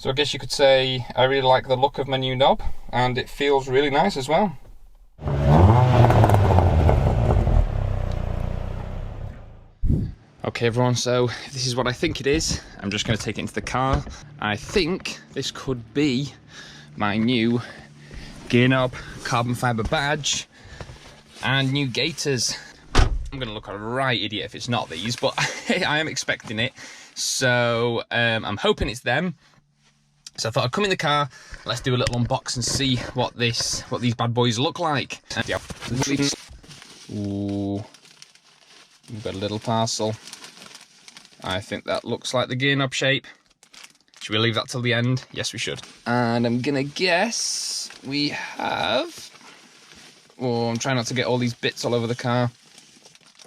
So I guess you could say I really like the look of my new knob, and it feels really nice as well. Okay everyone, so this is what I think it is. I'm just going to take it into the car. I think this could be my new gear knob, carbon fibre badge, and new gaiters. I'm going to look a right idiot if it's not these, but I am expecting it. So I'm hoping it's them. So I thought I'd come in the car, let's do a little unbox and see what these bad boys look like. Ooh, we've got a little parcel. I think that looks like the gear knob shape. Should we leave that till the end? Yes, we should. And I'm gonna guess we have... Oh, I'm trying not to get all these bits all over the car.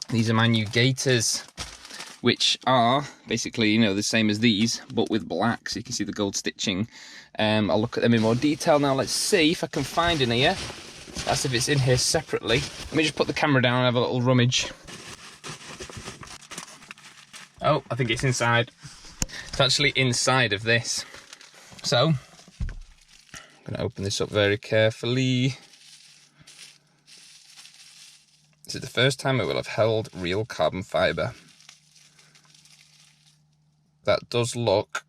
These are my new gaiters, which are basically, you know, the same as these, but with black, so you can see the gold stitching. I'll look at them in more detail now. Let's see if I can find in here. That's if it's in here separately. Let me just put the camera down and have a little rummage. Oh, I think it's inside. It's actually inside of this. So, I'm going to open this up very carefully. This is the first time it will have held real carbon fibre. That does look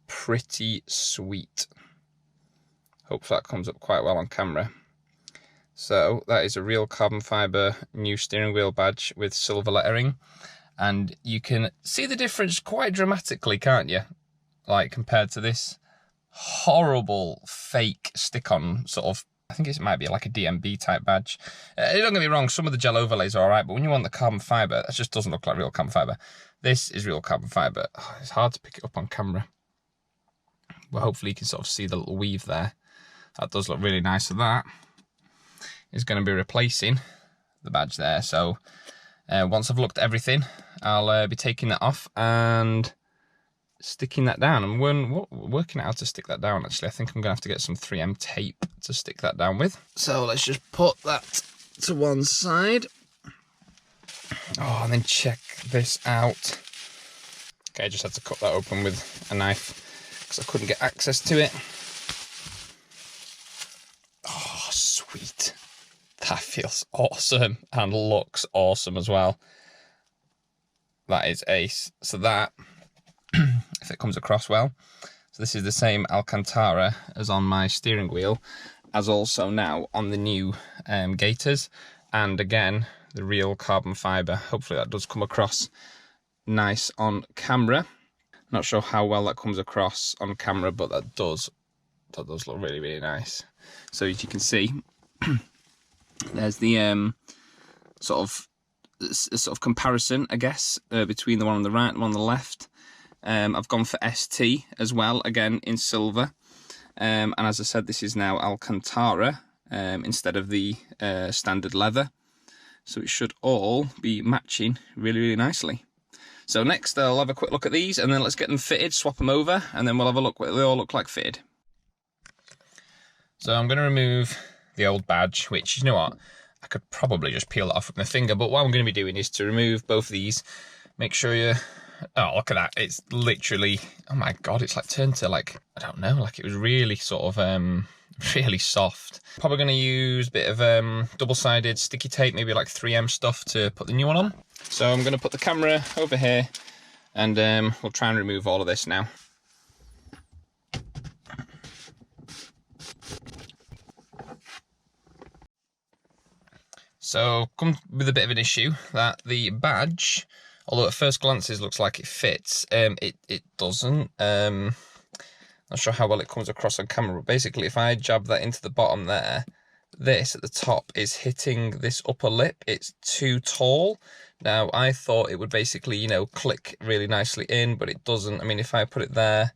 pretty sweet. Hopefully that comes up quite well on camera. So that is a real carbon fibre new steering wheel badge with silver lettering. And you can see the difference quite dramatically, can't you? Like compared to this horrible fake stick-on sort of, I think it might be like a DMB type badge. Don't get me wrong, some of the gel overlays are alright, but when you want the carbon fibre, that just doesn't look like real carbon fibre. This is real carbon fibre. Oh, it's hard to pick it up on camera. But hopefully you can sort of see the little weave there. That does look really nice. So that is going to be replacing the badge there. So once I've looked at everything, I'll be taking that off and sticking that down. I'm working out how to stick that down, actually. I think I'm going to have to get some 3M tape to stick that down with. So let's just put that to one side. Oh, and then check this out. Okay, I just had to cut that open with a knife because I couldn't get access to it. Oh, sweet. That feels awesome and looks awesome as well. That is ace. So that, if it comes across well, so this is the same Alcantara as on my steering wheel, as also now on the new gaiters, and again the real carbon fibre. Hopefully that does come across nice on camera. Not sure how well that comes across on camera, but that does look really, really nice. So as you can see, there's the sort of comparison, I guess, between the one on the right and the one on the left. I've gone for ST as well, again in silver. And as I said, this is now Alcantara instead of the standard leather. So it should all be matching really, really nicely. So next I'll have a quick look at these, and then let's get them fitted, swap them over, and then we'll have a look what they all look like fitted. So I'm going to remove the old badge, which, you know what, I could probably just peel it off with my finger, but what I'm going to be doing is to remove both of these. Make sure you... Oh, look at that. It's literally... Oh my God, it's like turned to like, I don't know, like it was really sort of... really soft. Probably going to use a bit of double-sided sticky tape, maybe like 3M stuff to put the new one on. So I'm going to put the camera over here, and we'll try and remove all of this now. So come with a bit of an issue that the badge, although at first glances looks like it fits, it doesn't. Not sure how well it comes across on camera, but basically if I jab that into the bottom there, this at the top is hitting this upper lip. It's too tall. Now I thought it would basically, you know, click really nicely in, but it doesn't. I mean, if I put it there,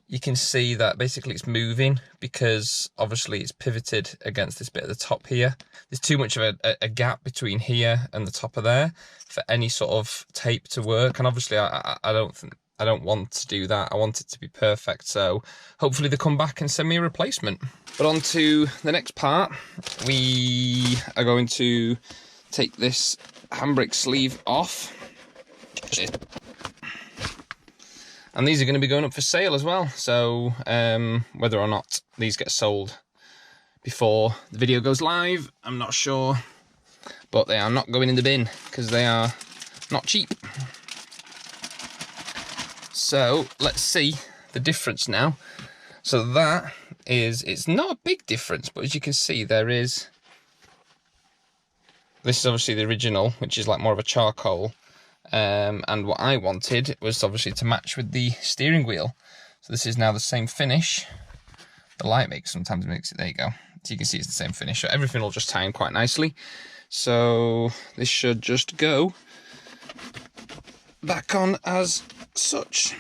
you can see that basically it's moving because obviously it's pivoted against this bit at the top here. There's too much of a gap between here and the top of there for any sort of tape to work, and obviously I don't want to do that. I want it to be perfect, so hopefully they come back and send me a replacement. But on to the next part. We are going to take this handbrake sleeve off. And these are going to be going up for sale as well. So whether or not these get sold before the video goes live, I'm not sure. But they are not going in the bin because they are not cheap. So let's see the difference now. So that is, it's not a big difference, but as you can see, there is, this is obviously the original, which is like more of a charcoal. And what I wanted was obviously to match with the steering wheel. So this is now the same finish. The light sometimes makes it, there you go. So you can see it's the same finish. So everything will just tie in quite nicely. So this should just go back on as such.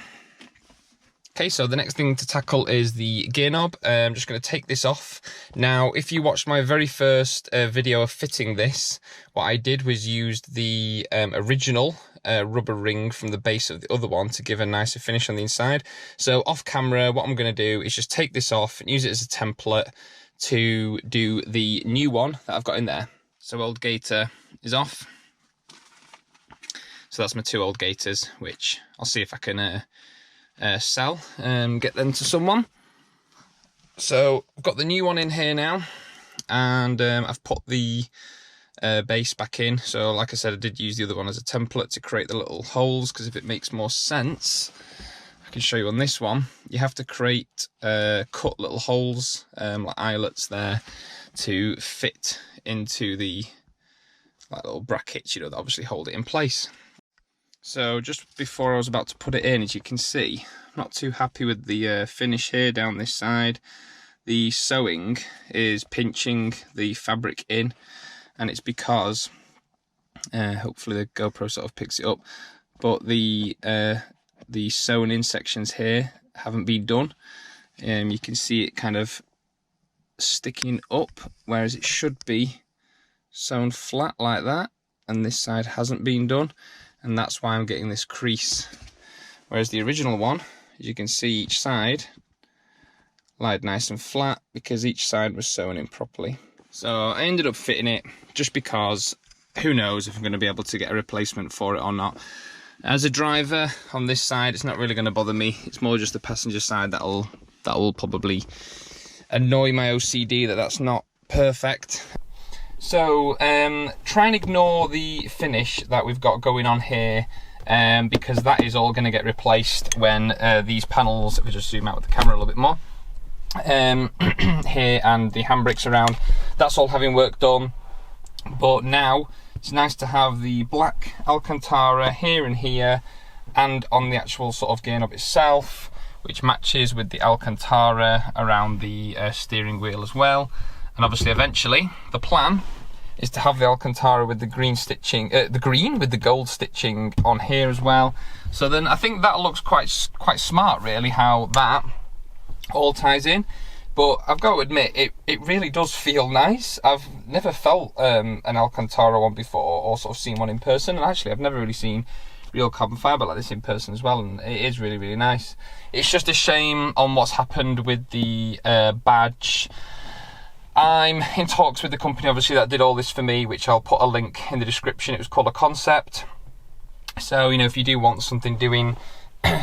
Okay, so the next thing to tackle is the gear knob. I'm just going to take this off. Now, if you watched my very first video of fitting this, what I did was used the original rubber ring from the base of the other one to give a nicer finish on the inside. So off camera, what I'm going to do is just take this off and use it as a template to do the new one that I've got in there. So old gator is off. So that's my 2 old gators, which I'll see if I can sell and get them to someone. So I've got the new one in here now, and I've put the base back in. So like I said, I did use the other one as a template to create the little holes, because if it makes more sense, I can show you on this one, you have to create cut little holes, like eyelets there, to fit into the like little brackets, you know, that obviously hold it in place. So just before I was about to put it in, as you can see, I'm not too happy with the finish here down this side. The sewing is pinching the fabric in, and it's because, hopefully the GoPro sort of picks it up, but the sewn in sections here haven't been done. You can see it kind of sticking up, whereas it should be sewn flat like that, and this side hasn't been done. And that's why I'm getting this crease. Whereas the original one, as you can see, each side lied nice and flat because each side was sewn in properly. So I ended up fitting it just because who knows if I'm going to be able to get a replacement for it or not. As a driver on this side, it's not really going to bother me. It's more just the passenger side that'll probably annoy my OCD that that's not perfect. So try and ignore the finish that we've got going on here, because that is all going to get replaced when these panels, if we just zoom out with the camera a little bit more, here and the handbrakes around, that's all having work done. But now it's nice to have the black Alcantara here and here, and on the actual sort of gear knob itself, which matches with the Alcantara around the steering wheel as well. And obviously, eventually, the plan is to have the Alcantara with the green stitching, the green with the gold stitching on here as well. So then I think that looks quite smart, really, how that all ties in. But I've got to admit, it really does feel nice. I've never felt an Alcantara one before, or sort of seen one in person. And actually, I've never really seen real carbon fibre like this in person as well, and it is really, really nice. It's just a shame on what's happened with the badge. I'm in talks with the company, obviously, that did all this for me, which I'll put a link in the description. It was KolourKoncept. So, you know, if you do want something doing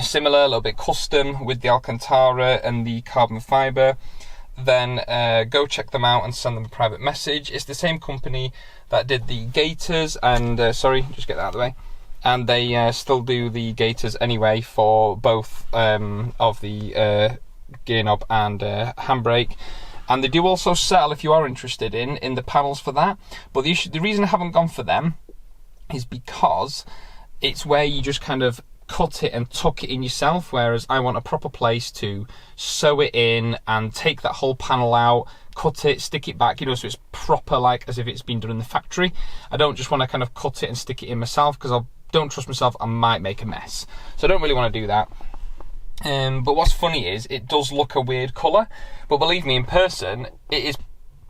similar, a little bit custom with the Alcantara and the carbon fibre, then go check them out and send them a private message. It's the same company that did the gaiters, and sorry, just get that out of the way. And they still do the gaiters anyway for both of the gear knob and handbrake. And they do also sell, if you are interested in the panels for that. But the reason I haven't gone for them is because it's where you just kind of cut it and tuck it in yourself, whereas I want a proper place to sew it in and take that whole panel out, cut it, stick it back, you know, so it's proper, like as if it's been done in the factory. I don't just want to kind of cut it and stick it in myself, because I don't trust myself, I might make a mess. So I don't really want to do that. But what's funny is it does look a weird colour, but believe me, in person it is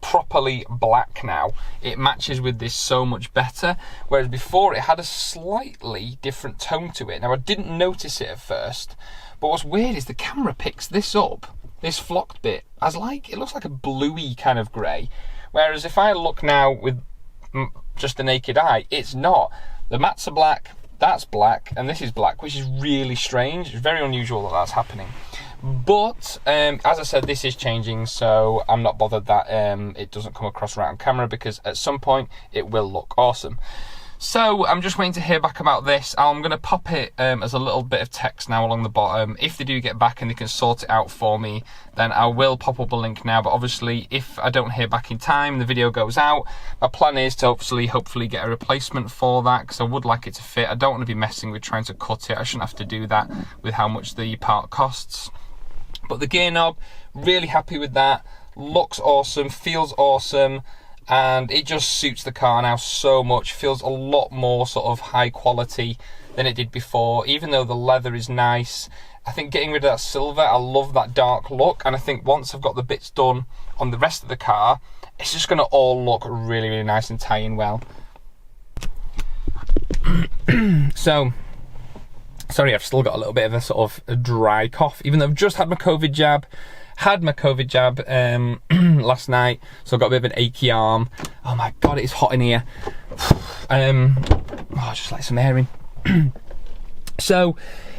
properly black now. It matches with this so much better, whereas before it had a slightly different tone to it. Now, I didn't notice it at first, but what's weird is the camera picks this up, this flocked bit, as like, it looks like a bluey kind of grey, whereas if I look now with just the naked eye, it's not. The mattes are black, that's black, and this is black, which is really strange. It's very unusual that that's happening. But as I said, this is changing, so I'm not bothered that it doesn't come across right on camera, because at some point it will look awesome. So I'm just waiting to hear back about this. I'm going to pop it as a little bit of text now along the bottom. If they do get back and they can sort it out for me, then I will pop up a link now. But obviously, if I don't hear back in time, the video goes out. My plan is to hopefully get a replacement for that, because I would like it to fit. I don't want to be messing with trying to cut it. I shouldn't have to do that with how much the part costs. But the gear knob, really happy with that. Looks awesome, feels awesome. And it just suits the car now so much. Feels a lot more sort of high quality than it did before, even though the leather is nice. I think getting rid of that silver, I love that dark look, and I think once I've got the bits done on the rest of the car, it's just going to all look really, really nice and tie in well. So, sorry, I've still got a little bit of a sort of a dry cough, even though I've just had my COVID jab. Last night, so I've got a bit of an achy arm. Oh my god, it's hot in here. Just let some air in. So,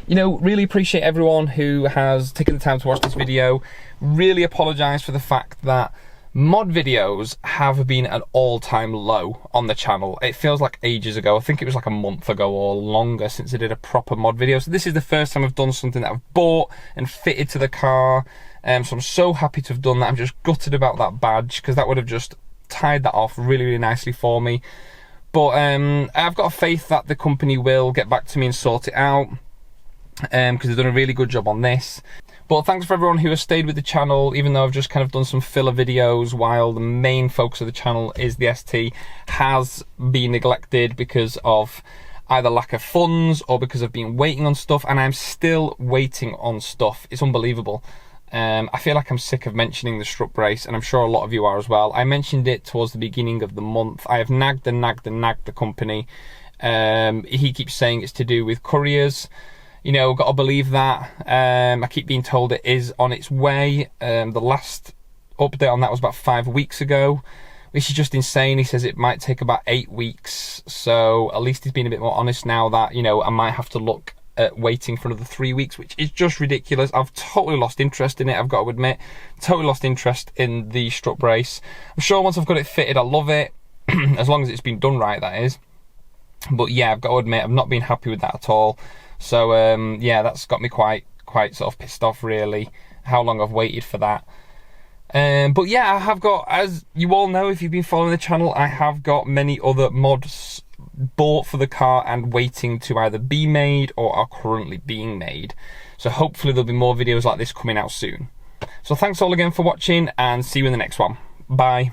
you know, really appreciate everyone who has taken the time to watch this video. Really apologise for the fact that mod videos have been an all-time low on the channel. It feels like ages ago. I think it was like a month ago or longer since I did a proper mod video. So this is the first time I've done something that I've bought and fitted to the car. So I'm so happy to have done that. I'm just gutted about that badge, because that would have just tied that off really, really nicely for me. But I've got faith that the company will get back to me and sort it out, because they've done a really good job on this. But thanks for everyone who has stayed with the channel, even though I've just kind of done some filler videos while the main focus of the channel is the ST has been neglected because of either lack of funds or because I've been waiting on stuff, and I'm still waiting on stuff. It's unbelievable. I feel like I'm sick of mentioning the strut brace, and I'm sure a lot of you are as well. I mentioned it towards the beginning of the month. I have nagged and nagged and nagged the company. He keeps saying it's to do with couriers. You know, got to believe that. I keep being told it is on its way. The last update on that was about 5 weeks ago, which is just insane. He says it might take about 8 weeks. So at least he's been a bit more honest now that, you know, I might have to look at waiting for another 3 weeks, which is just ridiculous. I've totally lost interest in it, I've got to admit. Totally lost interest in the strut brace. I'm sure once I've got it fitted, I'll love it. As long as it's been done right, that is. But yeah, I've got to admit, I've not been happy with that at all. So yeah, that's got me quite sort of pissed off, really, how long I've waited for that. But yeah, I have got, as you all know if you've been following the channel, I have got many other mods bought for the car and waiting to either be made or are currently being made. So hopefully there'll be more videos like this coming out soon. So thanks all again for watching, and see you in the next one. Bye.